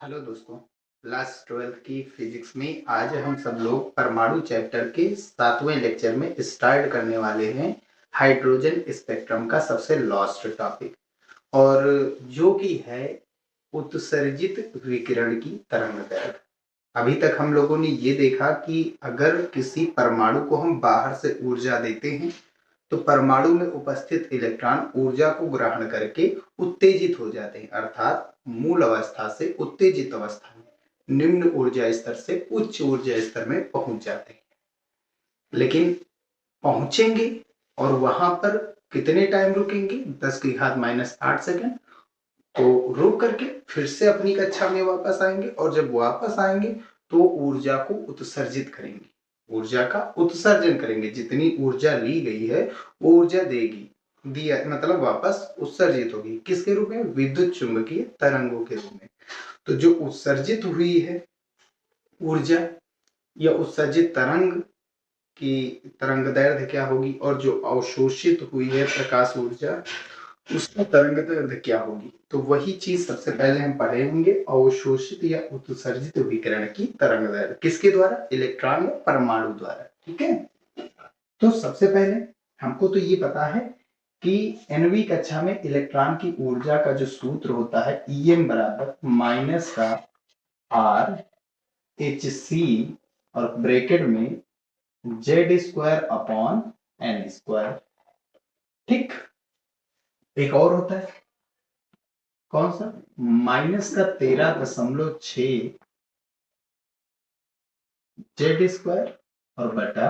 Hello दोस्तों। Class 12th की physics में आज हम सब लोग परमाणु चैप्टर के 7वें लेक्चर में स्टार्ट करने वाले हैं हाइड्रोजन स्पेक्ट्रम का सबसे लास्ट टॉपिक, और जो कि है उत्सर्जित विकिरण की तरंगदैर्घ्य। अभी तक हम लोगों ने ये देखा कि अगर किसी परमाणु को हम बाहर से ऊर्जा देते हैं तो परमाणु में उपस्थित इलेक्ट्रॉन ऊर्जा को ग्रहण करके उत्तेजित हो जाते हैं, अर्थात मूल अवस्था से उत्तेजित अवस्था में निम्न ऊर्जा स्तर से उच्च ऊर्जा स्तर में पहुंच जाते हैं। लेकिन पहुंचेंगे और वहां पर कितने टाइम रुकेंगे? 10⁻⁻8 सेकंड। तो रुक करके फिर से अपनी कक्षा में वापस आएंगे, और जब वापस आएंगे तो ऊर्जा को उत्सर्जित करेंगे, ऊर्जा का उत्सर्जन करेंगे। जितनी ऊर्जा ली गई है वो ऊर्जा देगी, दिया मतलब वापस उत्सर्जित होगी। किसके रूप में? विद्युत चुंबकीय तरंगों के रूप में। तो जो उत्सर्जित हुई है ऊर्जा या उत्सर्जित तरंग की तरंगदैर्घ्य क्या होगी, और जो अवशोषित हुई है प्रकाश ऊर्जा उसका तरंगदैर्घ्य क्या होगी? तो वही चीज सबसे पहले हम पढ़ेंगे, अवशोषित या उत्सर्जित विकिरण की तरंगदैर्घ्य। किसके द्वारा? इलेक्ट्रॉन या परमाणु द्वारा। ठीक है। तो सबसे पहले हमको तो ये पता है कि 9वीं कक्षा में इलेक्ट्रॉन की ऊर्जा का जो सूत्र होता है Em बराबर माइनस का आर एच सी और ब्रैकेट में Z² अपॉन N²। ठीक। एक और होता है, कौन सा? माइनस का 13.6 Z² और बटा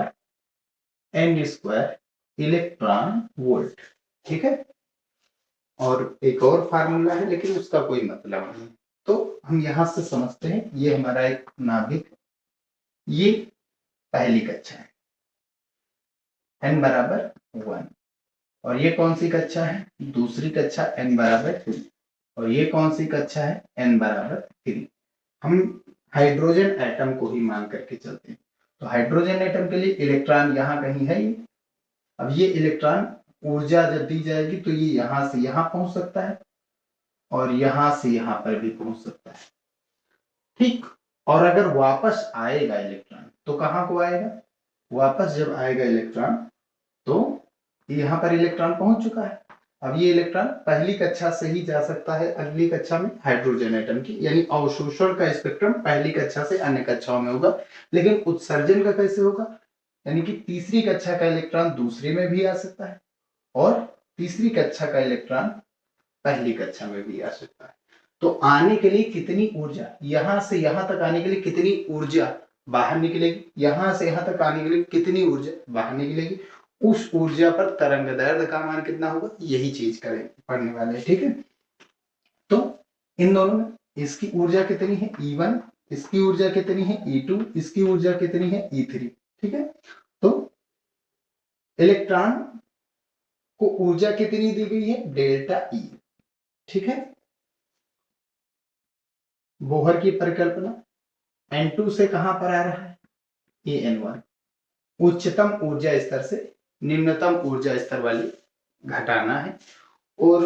N² इलेक्ट्रॉन वोल्ट। ठीक है। और एक और फार्मूला है लेकिन उसका कोई मतलब नहीं, तो हम यहां से समझते हैं ये हमारा एक नाभिक, ये पहली कक्षा है, n बराबर 1। और ये कौन सी कक्षा है? दूसरी कक्षा, n बराबर 2। और ये कौन सी कक्षा है? n बराबर 3। हम हाइड्रोजन एटम को ही मान करके चलते हैं। तो हाइड्रोजन एटम के लिए इलेक्ट्रॉन यहाँ कहीं है ही। अब ये इलेक्ट्रॉन ऊर्जा जब दी जाएगी तो ये यहां से यहां पहुंच सकता है और यहां से यहां पर भी पहुंच सकता है। ठीक। और अगर वापस आएगा इलेक्ट्रॉन तो कहां को आएगा? वापस जब आएगा इलेक्ट्रॉन तो यहां पर इलेक्ट्रॉन पहुंच चुका है। अब ये इलेक्ट्रॉन पहली कक्षा से ही जा सकता है अगली कक्षा में हाइड्रोजन एटम की, यानी अवशोषण का स्पेक्ट्रम पहली कक्षा से अन्य कक्षाओं में होगा। लेकिन उत्सर्जन का कैसे होगा? यानी कि तीसरी कक्षा का इलेक्ट्रॉन दूसरी में भी आ सकता है और तीसरी कक्षा का इलेक्ट्रॉन पहली कक्षा में भी आ सकता है। तो आने के लिए कितनी ऊर्जा, यहां से यहां तक आने के लिए कितनी ऊर्जा बाहर निकलेगी, यहां से यहां तक आने के लिए कितनी ऊर्जा बाहर निकलेगी, उस ऊर्जा पर तरंगदैर्घ्य का मान कितना होगा, यही चीज करेंगे पढ़ने वाले। ठीक है। तो इन दोनों में इसकी ऊर्जा कितनी है E1, इसकी ऊर्जा कितनी है E2, इसकी ऊर्जा कितनी है E3। ठीक है। तो इलेक्ट्रॉन को ऊर्जा कितनी दी गई है? Delta E। ठीक है। बोहर की परिकल्पना, N2 से कहां पर आ रहा है? ये N1। उच्चतम ऊर्जा स्तर से निम्नतम ऊर्जा स्तर वाली घटाना है। और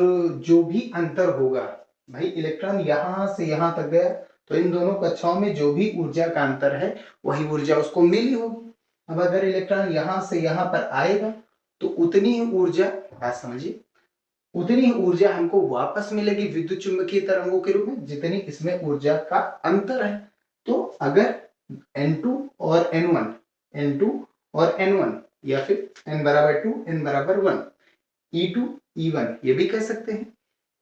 जो भी अंतर होगा, भाई इलेक्ट्रॉन यहां से यहां तक गया तो इन दोनों कक्षाओं में जो भी ऊर्जा का अंतर है वही ऊर्जा उसको मिली होगी। अब अगर इलेक्ट्रॉन यहां से यहां पर आएगा तो उतनी ही ऊर्जा, बात समझिए, उतनी ही ऊर्जा हमको वापस मिलेगी विद्युत चुंबकीय तरंगों के रूप में जितनी इसमें ऊर्जा का अंतर है। तो अगर N2 और N1, N2 और N1, या फिर N बराबर 2, N बराबर 1, E2 E1 ये भी कह सकते हैं।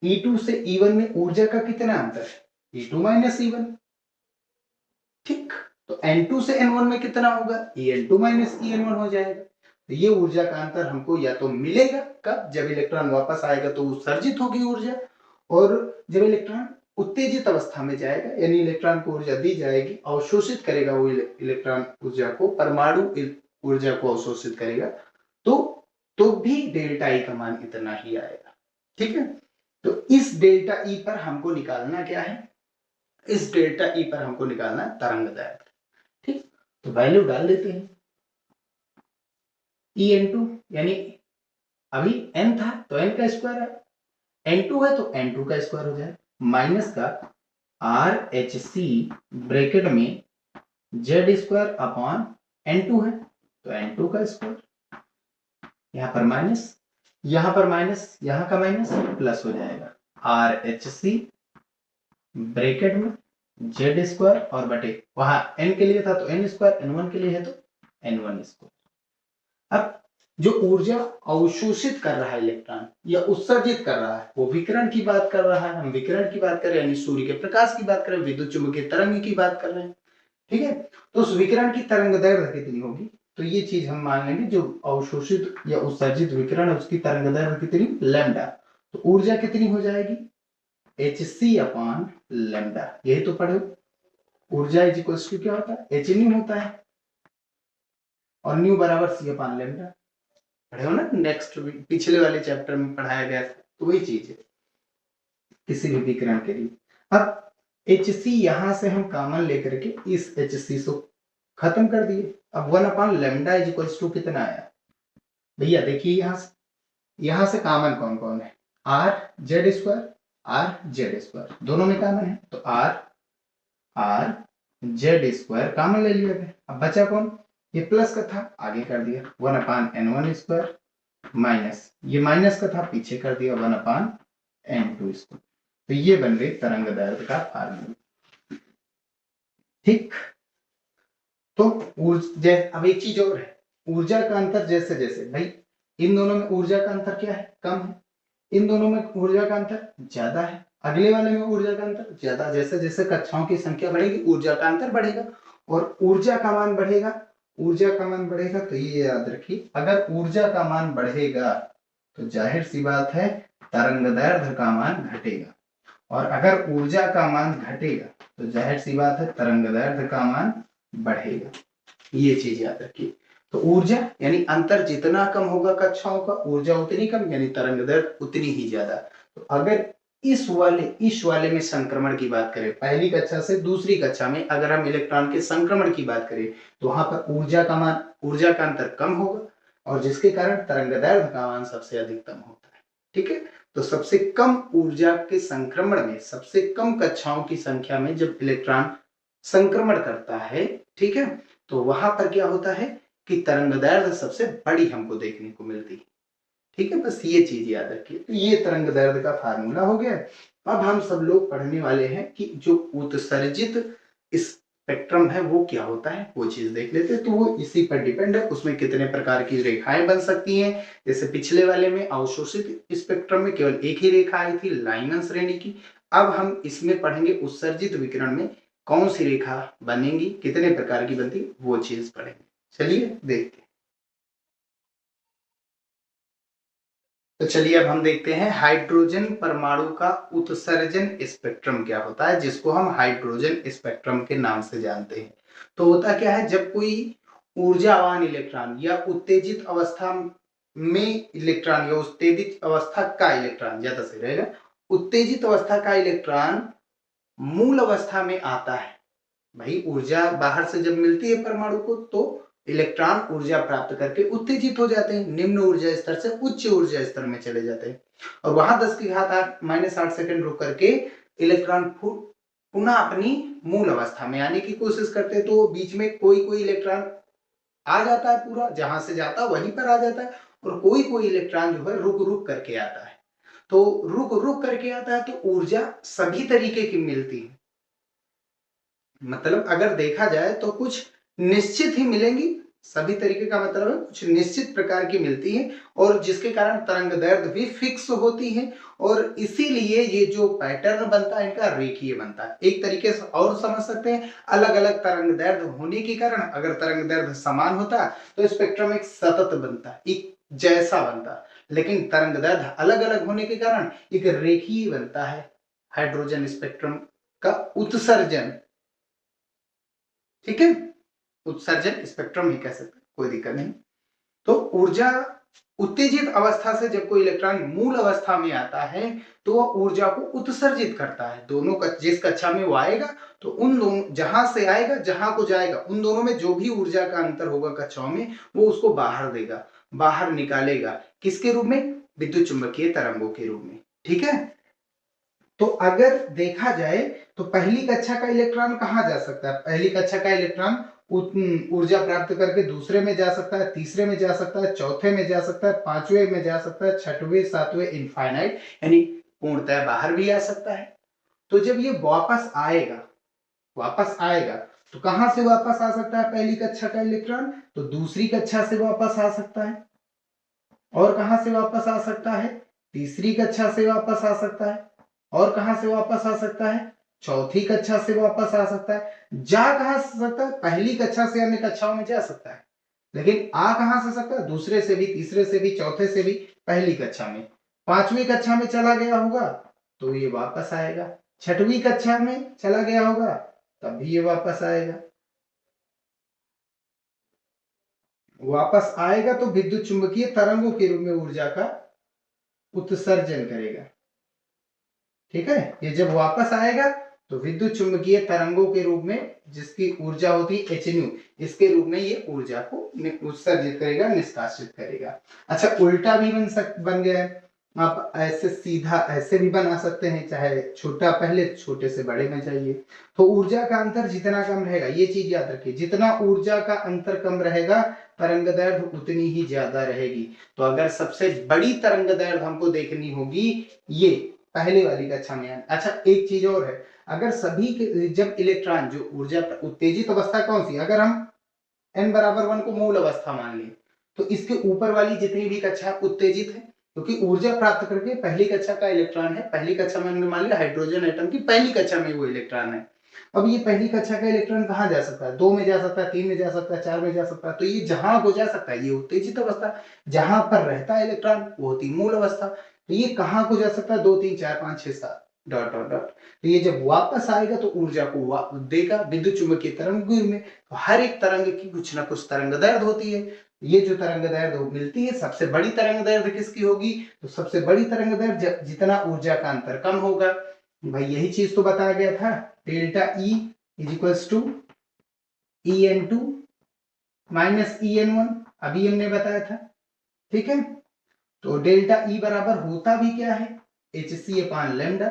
E2 से E1 में ऊर्जा का कितना अंतर है? E2 minus E1। ठीक। तो N2 से N1 में कितना होगा? En2 माइनस En1 हो जाएगा। तो ये ऊर्जा का अंतर हमको या तो मिलेगा कब? जब इलेक्ट्रॉन वापस आएगा तो उत्सर्जित होगी ऊर्जा, और जब इलेक्ट्रॉन उत्तेजित अवस्था में जाएगा यानी इलेक्ट्रॉन को ऊर्जा दी जाएगी, अवशोषित करेगा वो इलेक्ट्रॉन ऊर्जा को, परमाणु ऊर्जा को अवशोषित करेगा, तो भी डेल्टा ई का मान इतना ही आएगा। ठीक है। तो इस डेल्टा ई पर हमको निकालना क्या है? इस डेल्टा ई पर हमको निकालना है तरंगदैर्घ्य। ठीक। तो वैल्यू डाल देते हैं। En2 यानी अभी n था तो n का स्क्वायर है, n2 है तो n2 का स्क्वायर हो जाए, माइनस का RHC ब्रैकेट में Z² अपॉन N2 है, तो N2 का स्क्वायर, यहाँ पर माइनस, यहाँ पर माइनस, यहाँ का माइनस, प्लस हो जाएगा RHC ब्रैकेट में Z² और बटे वहां N के लिए था तो N², N1 के लिए है तो N1²। अब जो ऊर्जा अवशोषित कर रहा है इलेक्ट्रॉन या उत्सर्जित कर रहा है वो विकिरण की बात कर रहा है, हम विकिरण की बात कर रहे हैं, यानी सूर्य के प्रकाश की बात कर रहे हैं, विद्युत चुंबकीय तरंग की बात कर रहे हैं, ठीक है। तो उस विकिरण की तरंगदैर्घ्य कितनी होगी, तो ये चीज हम मान लेंगे, जो अवशोषित या उत्सर्जित विकिरण है उसकी तरंगदैर्घ्य कितनी, लैम्डा, तो ऊर्जा कितनी हो जाएगी, Hc अपॉन लैम्डा, यही तो पढ़े, ऊर्जा इज इक्वल टू क्या होता है, H न्यू होता है और न्यू बराबर C अपॉन लैम्डा, पढ़े हो ना, नेक्स्ट पिछले वाले चैप्टर में पढ़ाया गया था, तो वही चीज है किसी भी विकिरण के लिए। अब Hc यहां से हम कॉमन लेकर के इस Hc को खत्म कर दिए, अब 1 upon lambda is equal to कितना आया भैया, देखिए यहां से कॉमन कौन कौन है, RZ², RZ² दोनों में कॉमन है, तो RZ² कॉमन ले लिया गया, अब बचा कौन, ये प्लस का था आगे कर दिया 1 अपॉन N1² माइनस, ये माइनस का था पीछे कर दिया 1 अपॉन N2², तो ये बन गई तरंगदैर्घ्य का फार्मूला, ठीक। तो अब एक चीज और है, ऊर्जा का अंतर जैसे जैसे भाई इन दोनों में ऊर्जा का अंतर क्या है, कम है, इन दोनों में ऊर्जा का अंतर ज्यादा है, अगले वाले में ऊर्जा का अंतर ज्यादा, जैसे जैसे कक्षाओं की संख्या बढ़ेगी ऊर्जा का अंतर बढ़ेगा, और ऊर्जा का मान बढ़ेगा, ऊर्जा का मान बढ़ेगा, तो ये याद रखिए, अगर ऊर्जा का मान बढ़ेगा तो जाहिर सी बात है तरंगदैर्घ्य का मान घटेगा, और अगर ऊर्जा का मान घटेगा तो जाहिर सी बात है तरंगदैर्घ्य का मान बढ़ेगा, ये चीज याद रखिए। तो ऊर्जा यानी अंतर जितना कम होगा कक्षाओं का, ऊर्जा उतनी कम यानी तरंगदैर्घ्य उतनी ही ज्यादा। तो अगर इस वाले में संक्रमण की बात करें, पहली कक्षा से दूसरी कक्षा में अगर हम इलेक्ट्रॉन के संक्रमण की बात करें तो वहां पर ऊर्जा का अंतर कम होगा, और जिसके कारण तरंगदैर्घ्य का मान सबसे अधिकतम होता है, ठीक है। तो सबसे कम ऊर्जा के संक्रमण में, सबसे कम कक्षाओं की संख्या में जब इलेक्ट्रॉन संक्रमण करता है, ठीक है, तो वहां पर क्या होता है कि तरंगदैर्घ्य सबसे बड़ी हमको देखने को मिलती है, ठीक है, बस ये चीज याद रखिए। तो ये तरंगदैर्घ्य का फार्मूला हो गया। अब हम सब लोग पढ़ने वाले हैं कि जो उत्सर्जित स्पेक्ट्रम है वो क्या होता है, वो चीज देख लेते हैं। तो वो इसी पर डिपेंड है, उसमें कितने प्रकार की रेखाएं बन सकती हैं। जैसे पिछले वाले में अवशोषित स्पेक्ट्रम में केवल एक ही रेखा आई थी, लाइनन श्रेणी की। अब हम इसमें पढ़ेंगे उत्सर्जित विकिरण में कौन सी रेखा बनेगी, कितने प्रकार की बनती, वो चीज पढ़ेंगे। चलिए देखते हैं। तो चलिए अब हम देखते हैं हाइड्रोजन परमाणु का उत्सर्जन स्पेक्ट्रम क्या होता है, जिसको हम हाइड्रोजन स्पेक्ट्रम के नाम से जानते हैं। तो होता क्या है, जब कोई ऊर्जावान इलेक्ट्रॉन या उत्तेजित अवस्था में इलेक्ट्रॉन या उत्तेजित अवस्था का इलेक्ट्रॉन, ज्यादा सही रहेगा, उत्तेजित अवस्था का इलेक्ट्रॉन मूल अवस्था में आता है। भाई ऊर्जा बाहर से जब मिलती है परमाणु को तो इलेक्ट्रॉन ऊर्जा प्राप्त करके उत्तेजित हो जाते हैं, निम्न ऊर्जा स्तर से उच्च ऊर्जा स्तर में चले जाते हैं, और वहां 10⁻⁸ सेकंड रुक करके इलेक्ट्रॉन पुनः अपनी मूल अवस्था में आने की कोशिश करते हैं। तो बीच में कोई कोई इलेक्ट्रॉन आ जाता है, पूरा जहां से जाता है वहीं पर आ जाता है, और कोई कोई इलेक्ट्रॉन जो है रुक रुक करके आता है। तो रुक रुक करके आता है तो ऊर्जा सभी तरीके की मिलती है, मतलब अगर देखा जाए तो कुछ निश्चित ही मिलेंगी, सभी तरीके का मतलब है कुछ निश्चित प्रकार की मिलती है, और जिसके कारण तरंगदैर्घ्य भी फिक्स होती है, और इसीलिए ये जो पैटर्न बनता है इनका रेखीय बनता है। एक तरीके से और समझ सकते हैं, अलग अलग तरंगदैर्घ्य होने के कारण अगर तरंगदैर्घ्य समान होता तो स्पेक्ट्रम एक सतत बनता है, एक जैसा बनता है, लेकिन तरंगदैर्घ्य अलग अलग होने के कारण एक रेखीय बनता है हाइड्रोजन स्पेक्ट्रम का उत्सर्जन, ठीक है, उत्सर्जन स्पेक्ट्रम ही कह सकते, कोई दिक्कत नहीं। तो ऊर्जा उत्तेजित अवस्था से जब कोई इलेक्ट्रॉन मूल अवस्था में आता है तो वह ऊर्जा को उत्सर्जित करता है। दोनों का जिस कक्षा में वो आएगा तो उन दोनों जहां से आएगा जहां को जाएगा उन दोनों में जो भी ऊर्जा का अंतर होगा कक्षाओं में वो उसको बाहर देगा, बाहर निकालेगा, किसके रूप में, विद्युत चुंबकीय तरंगों के रूप में, ठीक है। तो अगर देखा जाए तो पहली कक्षा का इलेक्ट्रॉन कहाँ जा सकता है? पहली कक्षा का इलेक्ट्रॉन ऊर्जा प्राप्त करके दूसरे में जा सकता है, तीसरे में जा सकता है, चौथे में जा सकता है, पांचवें में जा सकता है, छठवें, सातवें, इनफाइनाइट यानी पूर्णतः बाहर भी आ सकता है। तो जब ये वापस आएगा तो कहां से वापस आ सकता है पहली कक्षा का इलेक्ट्रॉन? तो दूसरी कक्षा से वापस आ सकता है। और कहां से वापस आ सकता है? तीसरी कक्षा से वापस आ सकता है। और कहां से वापस आ सकता है? चौथी कक्षा से वापस आ सकता है। जा कहां से सकता है? पहली कक्षा से अन्य कक्षाओं में जा सकता है, लेकिन आ कहां से सकता है? दूसरे से भी, तीसरे से भी, चौथे से भी, पहली कक्षा में। पांचवी कक्षा में चला गया होगा तो ये वापस आएगा। छठवीं कक्षा में चला गया होगा तब भी ये वापस आएगा। वापस आएगा तो विद्युत चुंबकीय तरंगों के रूप में ऊर्जा का उत्सर्जन करेगा। ठीक है, ये जब वापस आएगा तो विद्युत चुंबकीय तरंगों के रूप में, जिसकी ऊर्जा होती है hν, इसके रूप में ये ऊर्जा को उत्सर्जित करेगा, निष्कासित करेगा। अच्छा, उल्टा भी बन गया है। आप ऐसे सीधा ऐसे भी बना सकते हैं, चाहे छोटा पहले छोटे से बड़े में जाइए। तो ऊर्जा का अंतर जितना कम रहेगा, ये चीज याद रखिए, जितना ऊर्जा का अंतर कम रहेगा तरंगदैर्घ्य उतनी ही ज्यादा रहेगी। तो अगर सबसे बड़ी तरंगदैर्घ्य हमको देखनी होगी ये पहले वाली कक्षा में। अच्छा, एक चीज और है, अगर सभी के जब इलेक्ट्रॉन जो ऊर्जा उत्तेजित अवस्था कौन सी, अगर हम n बराबर 1 को मूल अवस्था मान लें तो इसके ऊपर वाली जितनी भी कक्षा उत्तेजित है, क्योंकि ऊर्जा प्राप्त करके पहली कक्षा का इलेक्ट्रॉन है। पहली कक्षा में हमने मान लिया हाइड्रोजन एटम की पहली कक्षा में वो इलेक्ट्रॉन है। अब ये पहली कक्षा का इलेक्ट्रॉन कहाँ जा सकता है? 2 में जा सकता है, 3 में जा सकता है, 4 में जा सकता है। तो ये जहां हो जा सकता है, ये उत्तेजित अवस्था। जहां पर रहता है इलेक्ट्रॉन वो होती मूल अवस्था। तो ये कहाँ को जा सकता है? 2, 3, 4, 5, 6, 7 डॉट डॉट डॉट। तो ये जब वापस आएगा तो ऊर्जा को देगा विद्युत चुंबकीय तरंग में। तो हर एक तरंग की कुछ ना कुछ तरंगदैर्घ्य होती है। ये जो तरंगदैर्घ्य मिलती है, सबसे बड़ी तरंगदैर्घ्य किसकी होगी? तो सबसे बड़ी तरंगदैर्घ्य जितना ऊर्जा का अंतर कम होगा। भाई यही चीज तो बताया गया था, delta E is equals to En2 minus En1, अभी हमने बताया था। ठीक है, तो डेल्टा ई बराबर होता भी क्या है? hc अपान लैम्डा।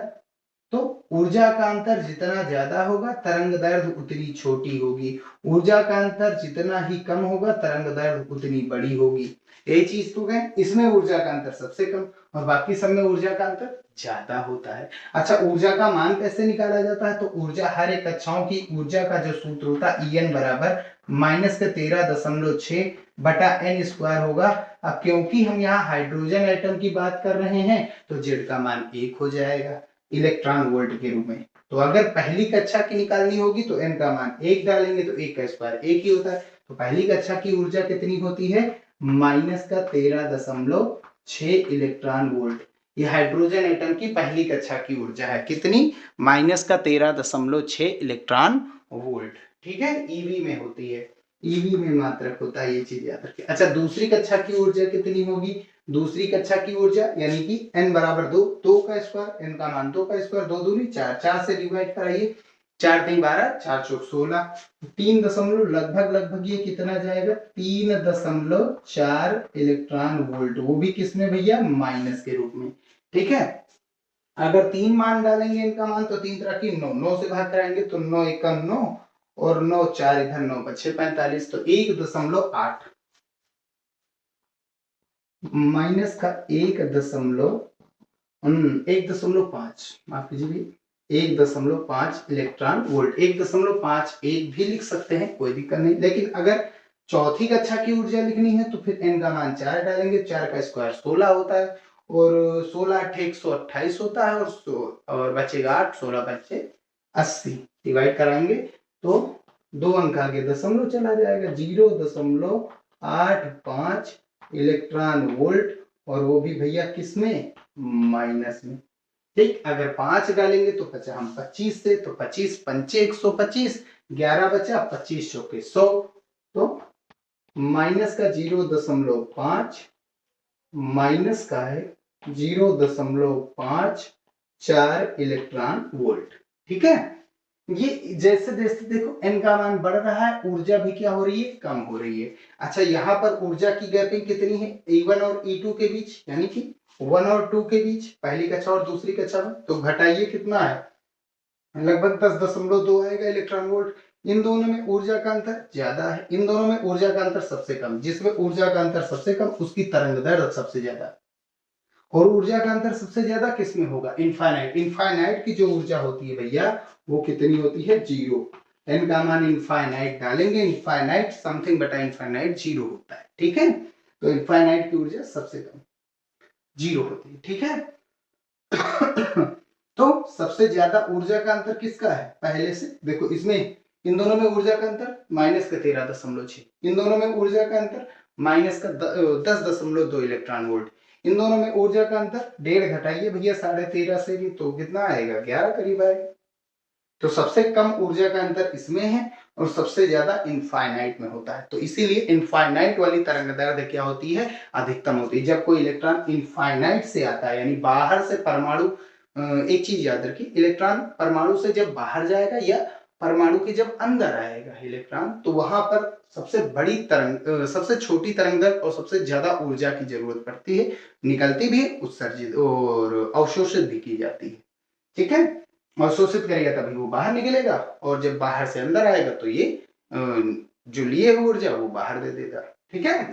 तो ऊर्जा का अंतर जितना ज्यादा होगा तरंगदैर्घ्य उतनी छोटी होगी। ऊर्जा का अंतर जितना ही कम होगा तरंगदैर्घ्य उतनी बड़ी होगी। ये चीज तो है, इसमें ऊर्जा का अंतर सबसे कम और बाकी सब में ऊर्जा का अंतर ज्यादा होता है। अच्छा, ऊर्जा का मान कैसे निकाला जाता है? तो ऊर्जा हर एक कक्षाओं की ऊर्जा का जो सूत्र होता है En बराबर -13.6 बटा n स्क्वायर होगा। अब क्योंकि हम यहाँ हाइड्रोजन एटम की बात कर रहे हैं तो जेड का मान 1 हो जाएगा इलेक्ट्रॉन वोल्ट के रूप में। तो अगर पहली कक्षा की निकालनी होगी तो n का मान 1 डालेंगे तो 1 का स्क्वायर 1 ही होता है। तो पहली कक्षा की ऊर्जा कितनी होती है? -13.6 इलेक्ट्रॉन वोल्ट। ये हाइड्रोजन एटम की पहली कक्षा की ऊर्जा है। कितनी? -13.6 इलेक्ट्रॉन वोल्ट। ठीक है, ईवी में होती है, ईवी में मात्रक होता है, ये चीज याद रखिए। अच्छा, दूसरी कक्षा की ऊर्जा कितनी होगी? दूसरी कक्षा की ऊर्जा यानी कि n बराबर 2, 2 का स्क्वायर, n का मान 2 का स्क्वायर, 2 दूनी 4, 4 से डिवाइड कराइए, 4 3 12, 4 चौक 16, 3 दशमलव लगभग ये कितना जाएगा? 3.4 इलेक्ट्रॉन वोल्ट, वो भी किसमें भैया? माइनस के रूप में। ठीक है, अगर 3 मान डालेंगे इनका मान तो 3 तरह की 9, 9 से भाग कराएंगे तो 9 1 9 और 9 4 इधर 9 बचे 45, तो 1.8 माइनस का 1.5, माफ कीजिए, 1.5 इलेक्ट्रॉन वोल्ट। 1.51 भी लिख सकते हैं, कोई दिक्कत नहीं। लेकिन अगर चौथी कक्षा की ऊर्जा लिखनी है तो फिर n का मान 4 डालेंगे, 4 का स्क्वायर 16 होता है और 16 8 128 होता है और बचेगा 8, 16 बचे 80, डिवाइड कराएंगे तो 2 अंक आगे दशमलव चला जाएगा, 0.85 इलेक्ट्रॉन वोल्ट, और वो भी भैया किसमें? माइनस में। ठीक, अगर 5 डालेंगे तो बचा हम 25 से, तो 25 पंचे 125, 11 बचा, 25 चौके 100, तो माइनस का 0.5 माइनस का है 0.54 इलेक्ट्रॉन वोल्ट। ठीक है, ये जैसे जैसे देखो n का मान बढ़ रहा है, ऊर्जा भी क्या हो रही है, कम हो रही है। अच्छा, यहाँ पर ऊर्जा की गैपिंग कितनी है, E1 और E2 के बीच, यानी कि 1 और 2 के बीच, पहली कक्षा और दूसरी कक्षा में। तो घटाइए कितना है, लगभग 10.2 आएगा इलेक्ट्रॉन वोल्ट। इन दोनों में ऊर्जा का अंतर ज्यादा है, इन दोनों में ऊर्जा का अंतर सबसे कम। जिसमें ऊर्जा का अंतर सबसे कम उसकी तरंग दैर्ध्य सबसे ज्यादा। और ऊर्जा का अंतर सबसे ज्यादा किसमें होगा, इनफाइनाइट। इनफाइनाइट की जो ऊर्जा होती है भैया वो कितनी होती है, 0। एन का मान इनफाइनाइट डालेंगे, इनफाइनाइट समथिंग बटा इनफाइनाइट 0 होता है, ठीक है। तो इनफाइनाइट की ऊर्जा सबसे कम 0 होती है, ठीक है। तो सबसे ज्यादा ऊर्जा का अंतर किसका है, पहले से देखो, इसमें इन दोनों में ऊर्जा का अंतर -13.6, इन दोनों में ऊर्जा का अंतर -10.2 इलेक्ट्रॉन वोल्ट, इन दोनों में ऊर्जा का अंतर 1.5 घटाइए भैया 13.5 से भी, तो कितना आएगा, 11 करीब आएगा। तो सबसे कम ऊर्जा का अंतर इसमें है और सबसे ज्यादा इनफाइनाइट में होता है। तो इसीलिए इनफाइनाइट वाली तरंग दैर्ध्य क्या होती है, अधिकतम होती है। जब कोई इलेक्ट्रॉन इनफाइनाइट से आता है, यानी बाहर से परमाणु, एक चीज याद रखिए, इलेक्ट्रॉन परमाणु से जब बाहर जाएगा या परमाणु के जब अंदर आएगा इलेक्ट्रॉन, तो वहां पर सबसे बड़ी तरंग, सबसे छोटी तरंग दैर्ध्य और सबसे ज्यादा ऊर्जा की जरूरत पड़ती है, निकलती भी है, उत्सर्जित और अवशोषित भी की जाती है, ठीक है। अवशोषित करेगा तभी वो बाहर निकलेगा, और जब बाहर से अंदर आएगा तो ये जो लिए हुई ऊर्जा वो बाहर दे देगा, ठीक है।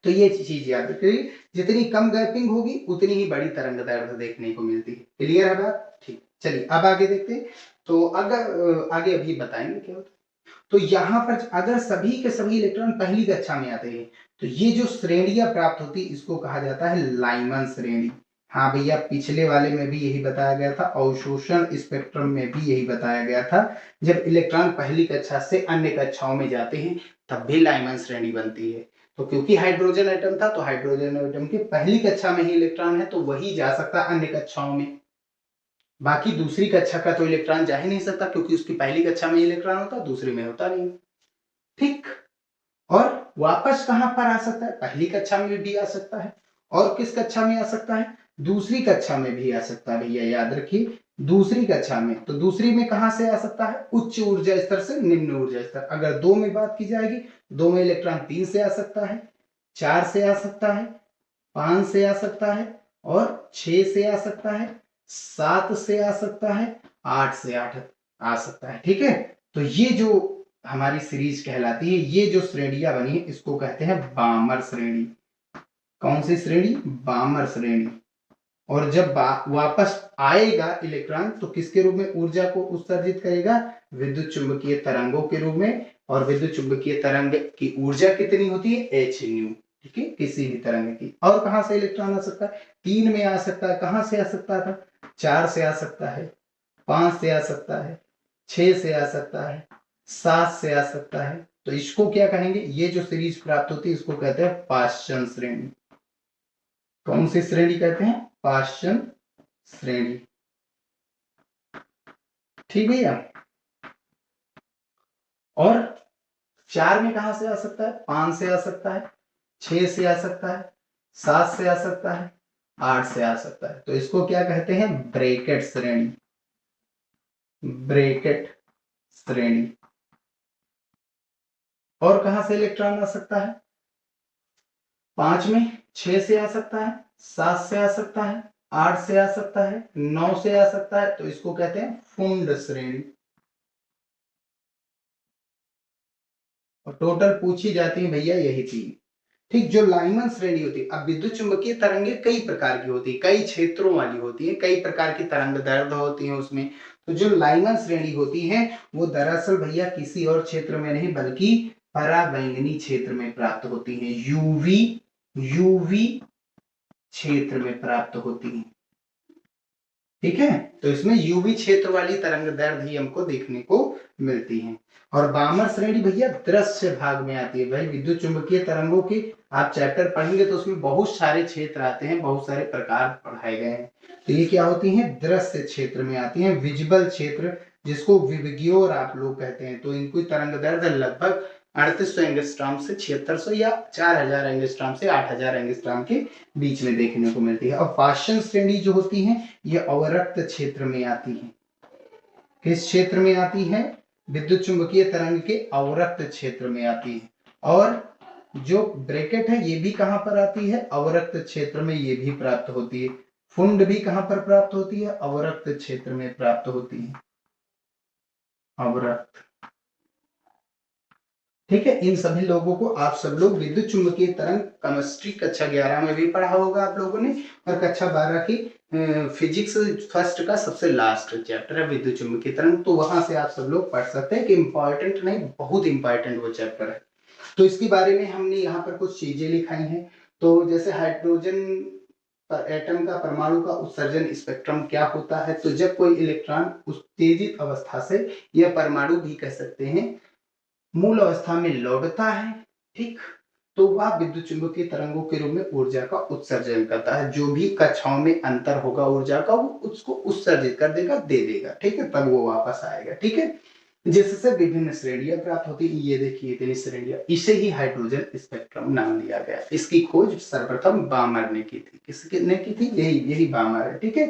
तो ये चीज याद रखिए, जितनी कम गैपिंग होगी उतनी ही बड़ी तरंग दैर्ध्य देखने को मिलती है। क्लियर है बात, ठीक। चलिए अब आगे देखते हैं। तो अगर आगे अभी बताएंगे क्या होता है। तो यहाँ पर अगर सभी के सभी इलेक्ट्रॉन पहली कक्षा में आते हैं, तो ये जो श्रेणियां प्राप्त होती है इसको कहा जाता है लाइमन श्रेणी। हाँ भैया, पिछले वाले में भी यही बताया गया था, अवशोषण स्पेक्ट्रम में भी यही बताया गया था। जब इलेक्ट्रॉन पहली कक्षा से अन्य कक्षाओं में जाते हैं तब भी लाइमन श्रेणी बनती है। तो क्योंकि हाइड्रोजन एटम था, तो हाइड्रोजन एटम की पहली कक्षा में ही इलेक्ट्रॉन है, तो वही जा सकता अन्य कक्षाओं में। बाकी दूसरी कक्षा का तो इलेक्ट्रॉन जा ही नहीं सकता, क्योंकि उसकी पहली कक्षा में इलेक्ट्रॉन होता, दूसरी में होता नहीं, ठीक। और वापस कहां पर आ सकता है, पहली कक्षा में भी आ सकता है, और किस कक्षा में आ सकता है, दूसरी कक्षा में भी आ सकता है। भैया याद रखिए, दूसरी कक्षा में, तो दूसरी में कहां से आ सकता है, उच्च ऊर्जा स्तर से निम्न ऊर्जा स्तर। अगर 2 में बात की जाएगी, 2 में इलेक्ट्रॉन 3 से आ सकता है, 4 से आ सकता है, 5 से आ सकता है, और 6 से आ सकता है, 7 से आ सकता है, 8 से आ सकता है, ठीक है। तो ये जो हमारी सीरीज कहलाती है, ये जो श्रेणियां बनी है इसको कहते हैं बामर श्रेणी। कौन सी श्रेणी, बामर श्रेणी। और जब वापस आएगा इलेक्ट्रॉन तो किसके रूप में ऊर्जा को उत्सर्जित करेगा, विद्युत चुंबकीय तरंगों के रूप में। और विद्युत चुंबकीय तरंग की ऊर्जा कितनी होती है, h न्यू, ठीक है, किसी भी तरंग की। और कहां से इलेक्ट्रॉन आ सकता है, 3 में आ सकता है, कहां से आ सकता था, 4 से आ सकता है, 5 से आ सकता है, 6 से आ सकता है, 7 से आ सकता है। तो इसको क्या कहेंगे, ये जो सीरीज प्राप्त होती है इसको कहते हैं पाश्चन श्रेणी। कौन सी श्रेणी कहते हैं, पाश्चन श्रेणी, ठीक भैया। और 4 में कहां से आ सकता है, 5 से आ सकता है, 6 से आ सकता है, 7 से आ सकता है, 8 से आ सकता है। तो इसको क्या कहते हैं, ब्रैकेट श्रेणी, ब्रैकेट श्रेणी। और कहां से इलेक्ट्रॉन आ सकता है, 5 में 6 से आ सकता है, 7 से आ सकता है, 8 से आ सकता है, 9 से आ सकता है। तो इसको कहते हैं फुंड श्रेणी। और टोटल पूछी जाती है भैया यही 3, ठीक। जो लाइमन श्रेणी होती है, अब विद्युत चुंबकीय तरंगे कई प्रकार की होती है, कई क्षेत्रों वाली होती है, कई प्रकार की तरंग दैर्ध्य होती है उसमें। तो जो लाइमन श्रेणी होती है वो दरअसल भैया किसी और क्षेत्र में नहीं बल्कि पराबैंगनी क्षेत्र में प्राप्त होती है, यूवी क्षेत्र में प्राप्त होती है, ठीक है। तो इसमें यूवी क्षेत्र वाली तरंग दैर्ध्य ही हमको देखने को मिलती है। और बामर श्रेणी भैया दृश्य भाग में आती है। भाई विद्युत चुंबकीय तरंगों की आप चैप्टर पढ़ेंगे तो उसमें बहुत सारे क्षेत्र आते हैं, बहुत सारे प्रकार पढ़ाए गए हैं। तो ये क्या होती हैं, दृश्य क्षेत्र में आती हैं, विजिबल क्षेत्र, जिसको विबग्योर आप लोग कहते हैं। तो इनकी तरंग दैर्ध्य लगभग 3800 एंगस्ट्रॉम से 7600 या 4000 एंगस्ट्रॉम से 8000 एंगस्ट्रॉम के बीच में देखने को मिलती है। और पाश्चन श्रेणी जो होती है ये अवरक्त क्षेत्र में आती है। किस क्षेत्र में आती है? विद्युत चुंबकीय तरंग के अवरक्त क्षेत्र में आती है। और जो ब्रैकेट है ये भी कहां पर आती है? अवरक्त क्षेत्र में ये भी प्राप्त होती है। फुंड भी कहां पर प्राप्त होती है? अवरक्त क्षेत्र में प्राप्त होती है, अवरक्त। ठीक है, इन सभी लोगों को आप सब लोग विद्युत चुंबकीय तरंग केमिस्ट्री कक्षा 11 में भी पढ़ा होगा आप लोगों ने, और कक्षा 12 की फिजिक्स फर्स्ट का सबसे लास्ट चैप्टर है विद्युत चुंबकीय तरंग, तो वहां से आप सब लोग पढ़ सकते हैं कि इंपॉर्टेंट नहीं, बहुत इंपॉर्टेंट वो चैप्टर है। तो इसके बारे में हमने यहाँ पर कुछ चीजें लिखाई हैं। तो जैसे हाइड्रोजन पर एटम का, परमाणु का उत्सर्जन स्पेक्ट्रम क्या होता है? तो जब कोई इलेक्ट्रॉन उत्तेजित अवस्था से, या परमाणु भी कह सकते हैं, मूल अवस्था में लौटता है, ठीक, तो वह विद्युत चुंबकीय तरंगों के रूप में ऊर्जा का उत्सर्जन करता है। जो भी कक्षाओं में अंतर होगा ऊर्जा का, वो उसको उत्सर्जित कर देगा, दे देगा, ठीक है, तब वो वापस आएगा, ठीक है, जिससे विभिन्न श्रेणियां प्राप्त होती है। ये देखिए इतनी श्रेणियां, इसे ही हाइड्रोजन स्पेक्ट्रम नाम दिया गया। इसकी खोज सर्वप्रथम बामर ने की थी। किसने की थी? यही बामर है, ठीक है।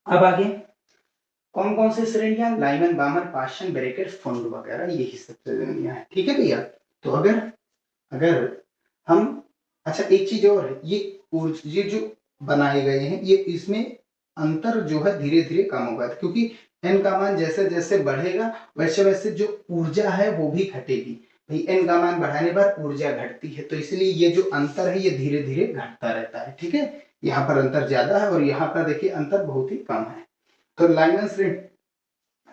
अब आगे कौन कौन से श्रेणियां? लाइमन, बामर, पाशन, ब्रैकेट, फुंड वगैरह, यही सब श्रेणियां है, ठीक है भैया। तो अगर हम, अच्छा एक चीज और है, ये जो बनाए गए हैं, ये इसमें अंतर जो है धीरे धीरे कम होगा, क्योंकि एन का मान जैसे जैसे बढ़ेगा वैसे वैसे जो ऊर्जा है वो भी घटेगी। भाई एन का मान बढ़ाने पर ऊर्जा घटती है, तो इसलिए ये जो अंतर है ये धीरे धीरे घटता रहता है, ठीक है। यहाँ पर अंतर ज्यादा है और यहाँ पर देखिए अंतर बहुत ही कम है। तो लाइमन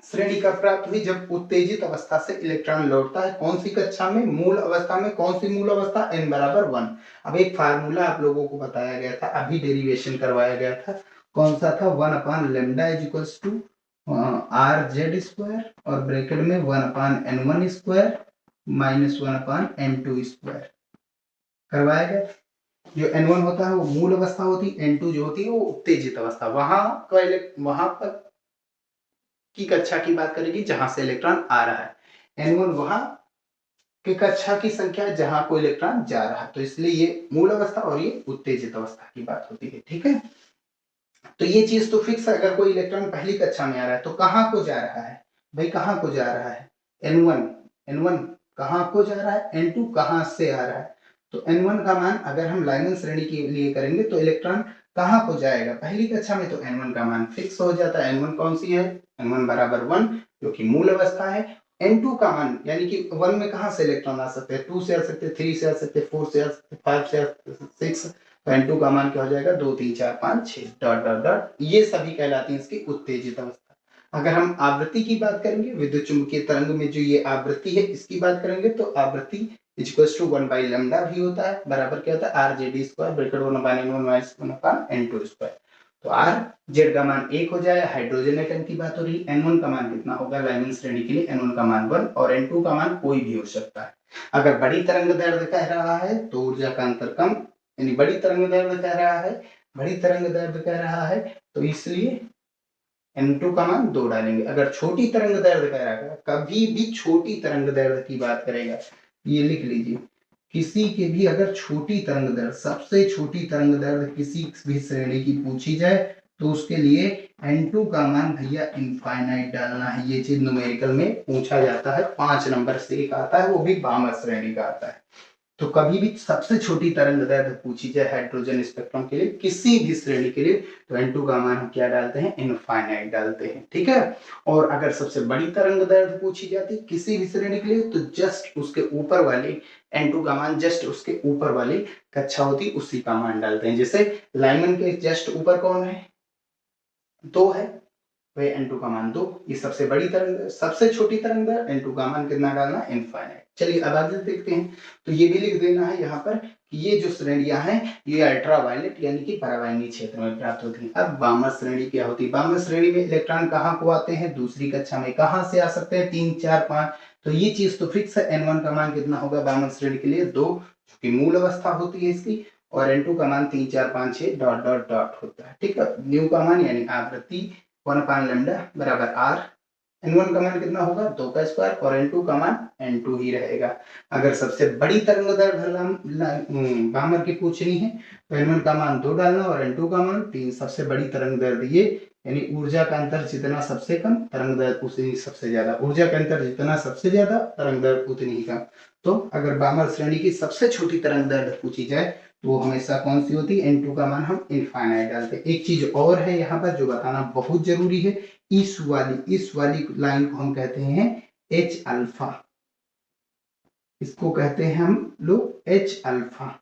श्रेणी कब प्राप्त हुई? जब उत्तेजित अवस्था से इलेक्ट्रॉन लौटता है। कौन सी कक्षा में? मूल अवस्था में। कौन सी मूल अवस्था? n बराबर 1। अब एक फार्मूला आप लोगों को बताया गया था, अभी डेरिवेशन करवाया गया था, कौन सा था? 1 upon lambda is equals to R Z square, और ब्रैकेट में 1 upon n1 square minus 1 upon n2 square करवाया गया। जो n1 होता है वो मूल अवस्था होती है, n2 जो होती है वो उत्तेजित अवस्था। वहां पर की कक्षा की बात करेगी जहां से इलेक्ट्रॉन आ रहा है, n1 वहां की कक्षा की संख्या जहां कोई इलेक्ट्रॉन जा रहा है, तो इसलिए ये मूल अवस्था और ये उत्तेजित अवस्था की बात होती है, ठीक है। तो ये चीज तो फिक्स है, अगर कोई इलेक्ट्रॉन पहली कक्षा में आ रहा है तो कहां को जा रहा है? भाई कहां को जा रहा है? n1 कहां को जा रहा है? n2 कहां से आ रहा है? तो n1 का मान अगर हम लाइमन श्रेणी के लिए करेंगे तो इलेक्ट्रॉन कहां को जाएगा? पहली कक्षा में, तो n1 का मान फिक्स हो जाता है। n1 कौन सी है? n1 बराबर 1, जो कि मूल अवस्था है। n2 का मान, यानी कि 1 में कहां से इलेक्ट्रॉन आ सकते हैं? 2 से आ सकते हैं, 3 से आ सकते हैं, 4 से आ सकते हैं, 5 से आ सकते हैं, 6। तो n2 का मान क्या हो जाएगा? 2 3 4 5 6 डॉट डॉट डॉट, ये सभी कहलाती है इसकी उत्तेजित अवस्था। अगर हम आवृत्ति की बात करेंगे, विद्युत चुंबकीय तरंग में जो ये आवृत्ति है इसकी बात करेंगे, तो आवृत्ति इक्वल्स टू 1 बाई लैम्डा भी होता है, बराबर क्या होता है? Are Z square, bracket 1 upon n1 minus 1 upon n2 square. तो आर जेड का मान 1 हो जाए। हाइड्रोजन एटम की बात हो रही है, n1 का मान कितना होगा लाइमन श्रेणी के लिए? n1 का मान 1, और n2 का मान कोई भी हो सकता है। अगर बड़ी तरंग दैर्ध्य कह रहा है तो ऊर्जा का अंतर कम, यानी बड़ी तरंग दैर्ध्य कह रहा है, बड़ी तरंग दैर्ध्य कह रहा है, तो इसलिए n2 का मान 2 डालेंगे। अगर छोटी तरंग दैर्ध्य कह रहा है, कभी भी छोटी तरंग दैर्ध्य की बात करेगा, ये लिख लीजिए, किसी के भी अगर छोटी तरंग दैर्ध्य, सबसे छोटी तरंग दैर्ध्य किसी भी श्रेणी की पूछी जाए, तो उसके लिए n2 का मान भैया इनफाइनाइट डालना है। ये चीज न्यूमेरिकल में पूछा जाता है, 5 नंबर से एक आता है, वो भी बामर श्रेणी का आता है। तो कभी भी सबसे छोटी तरंग दैर्ध्य पूछी जाए हाइड्रोजन स्पेक्ट्रम के लिए, किसी भी श्रेणी के लिए, तो n2 का मान हम क्या डालते हैं? इनफाइनाइट डालते हैं, ठीक है। और अगर सबसे बड़ी तरंग दैर्ध्य पूछी जाती है किसी भी श्रेणी के लिए, तो जस्ट उसके ऊपर वाले n2 का मान, जस्ट उसके ऊपर वाली कक्षा होती उसी का मान डालते हैं। जैसे लाइमन के जस्ट ऊपर कौन है? 2 है, वह n2 का मान 2। ये सबसे बड़ी तरंग, सबसे छोटी तरंग दैर्ध्य, n2 का मान कितना डालना? इनफाइनाइट। चलिए अब आगे देखते हैं। तो ये भी लिख देना है यहाँ पर कि ये जो श्रेणियां हैं ये अल्ट्रावायलेट यानी कि परावैंगनी क्षेत्र में प्राप्त होती हैं। अब बामर श्रेणी क्या होती है? बामर श्रेणी में इलेक्ट्रॉन कहाँ को आते हैं? दूसरी कक्षा में। कहाँ से आ सकते हैं? 3 4 5। तो ये चीज तो फिक्स है। n1 का मान कितना होगा बामर श्रेणी के लिए? 2, जो कि मूल अवस्था होती है इसकी, और n2 का मान 3 4 5 6 डॉट डॉट डॉट होता है, ठीक है। न्यू का मान यानी आवृत्ति 1 अपान लैम्डा बराबर आर n1 का मान कितना होगा 2 का स्क्वायर और n2 का मान n2 ही रहेगा। अगर सबसे बड़ी तरंग दैर्ध्य बामर की पूछनी है तो n1 का मान 2 डालना और n2 का मान 3। सबसे बड़ी तरंग दैर्ध्य ये, यानी ऊर्जा का अंतर जितना सबसे कम तरंग दैर्ध्य उतनी सबसे ज्यादा, ऊर्जा का अंतर जितना सबसे ज्यादा तरंग दैर्ध्य उतनी ही कम। तो अगर बामर श्रेणी की सबसे छोटी तरंग दैर्ध्य पूछी जाए तो वो हमेशा कौन सी होती है, n2 का मान हम इनफाइनाइट डालते हैं। एक चीज और है यहाँ पर जो बताना बहुत जरूरी है, इस वाली लाइन को हम कहते हैं H अल्फा, इसको कहते हैं हम लोग H alpha,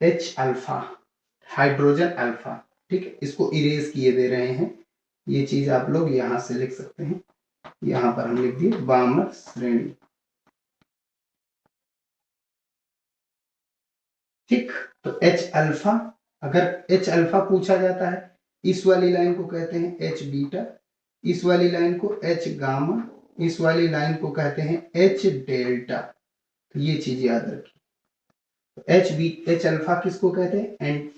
H alpha, hydrogen alpha. ठीक है, इसको इरेज किए दे रहे हैं, ये चीज आप लोग यहां से लिख सकते हैं। यहां पर हम लिख दिए बामर श्रेणी। ठीक, तो H अल्फा, अगर H अल्फा पूछा जाता है, इस वाली लाइन को कहते हैं H बीटा, इस वाली लाइन को H गामा, इस वाली लाइन को कहते हैं H डेल्टा। तो ये चीज याद रखिए। तो H अल्फा किसको कहते हैं,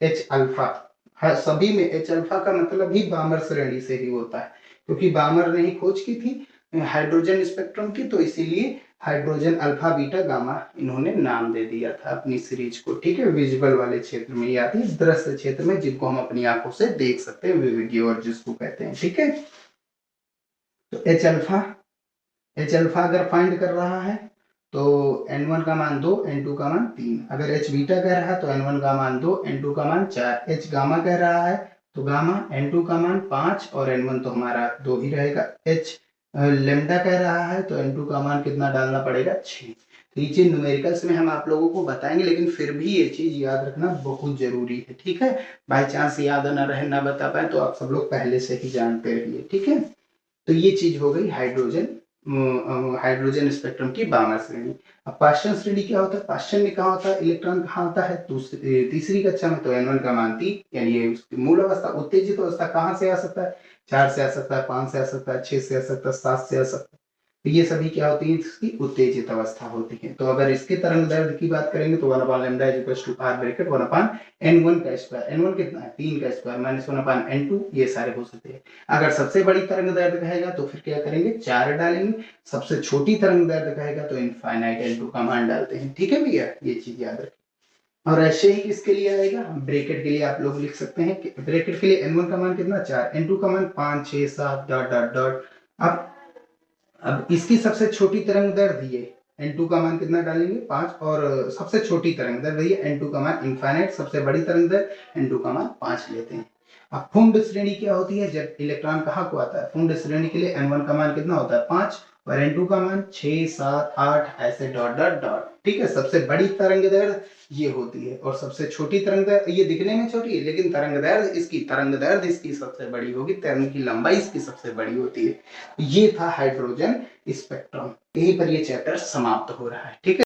H अल्फा। हाँ, सभी में H अल्फा का मतलब ही बामर श्रेणी से ही होता है, क्योंकि बामर ने ही खोज की थी हाइड्रोजन स्पेक्ट्रम की, तो इसीलिए हाइड्रोजन अल्फा बीटा गामा इन्होंने नाम दे दिया था अपनी सीरीज को। ठीक है, विजुअल वाले क्षेत्र में या दृश्य क्षेत्र में, जिनको हम अपनी आंखों से देख सकते हैं, विविग्य और जिसको कहते हैं। ठीक है, तो H अल्फा अगर फाइंड कर रहा है तो n1 का मान 2, n2 का मान 3। अगर H बीटा कह रहा है तो n1 का मान 2, n2 का मान 4। H गामा कह रहा है तो गामा n2 का मान 5 और n1 तो हमारा 2 ही रहेगा। H लेमडा कह रहा है तो n2 का मान कितना डालना पड़ेगा, 6। तो ये चीज न्यूमेरिकल्स में हम आप लोगों को बताएंगे, लेकिन फिर भी ये चीज याद रखना बहुत जरूरी है। ठीक है, बाई चांस याद ना रहे, ना बता पाए तो आप सब लोग पहले से ही जानते रहिए। ठीक है, तो ये चीज हो गई हाइड्रोजन स्पेक्ट्रम की बामर श्रेणी। अब पाश्चन श्रेणी क्या होता है, पाश्चन में कहाँ होता है, इलेक्ट्रॉन कहाँ होता है, तीसरी कक्षा में। तो n1 का मान 3, यानी ये मूल अवस्था, उत्तेजित अवस्था कहाँ से आ सकता है, 4 से आ सकता है, 5 से आ सकता है, 6 से आ सकता है, 7 से आ सकता है। तो ये सभी क्या होती है, इसकी उत्तेजित अवस्था होती है। तो अगर इसके तरंग दैर्ध्य की बात करेंगे तो 1/λ = r ब्रैकेट 1/n1 का स्क्वायर, n1 कितना है 3 का स्क्वायर माइनस 1/n2, ये सारे हो सकते हैं। अगर सबसे बड़ी तरंग दैर्ध्य कहेगा तो फिर क्या करेंगे, 4 डालेंगे। सबसे छोटी तरंग दैर्ध्य कहेगा तो इनफाइनाइट n2 का मान डालते हैं। ठीक है भैया, ये चीज याद रखें। और ऐसे ही किसके लिए आएगा, ब्रैकेट के लिए आप लोग लिख सकते हैं कि ब्रैकेट के लिए n1 का मान कितना 4, n2 का मान 5, 6, 7 डॉट डॉट डॉट। अब इसकी सबसे छोटी तरंग दैर्ध्य ये, n2 का मान कितना डालेंगे 5, और सबसे छोटी तरंग दैर्ध्य ये n2 का मान इनफाइनाइट, सबसे बड़ी तरंग दैर्ध्य n2 का मान 5 लेते हैं। अब फुंड श्रेणी क्या होती है, जब इलेक्ट्रॉन कहाँ को आता है, फुंड श्रेणी के लिए n1 का मान कितना होता है 5 और n2 का मान 6, 7, 8 ऐसे डॉट डॉट डॉट। ठीक है, सबसे बड़ी तरंग दैर्ध्य ये होती है और सबसे छोटी तरंग दैर्ध्य ये दिखने में छोटी है, लेकिन तरंग दैर्ध्य इसकी सबसे बड़ी होगी, तरंग की लंबाई इसकी सबसे बड़ी होती है। ये था हाइड्रोजन स्पेक्ट्रम। यहीं पर ये चैप्टर समाप्त हो रहा है। ठीक है।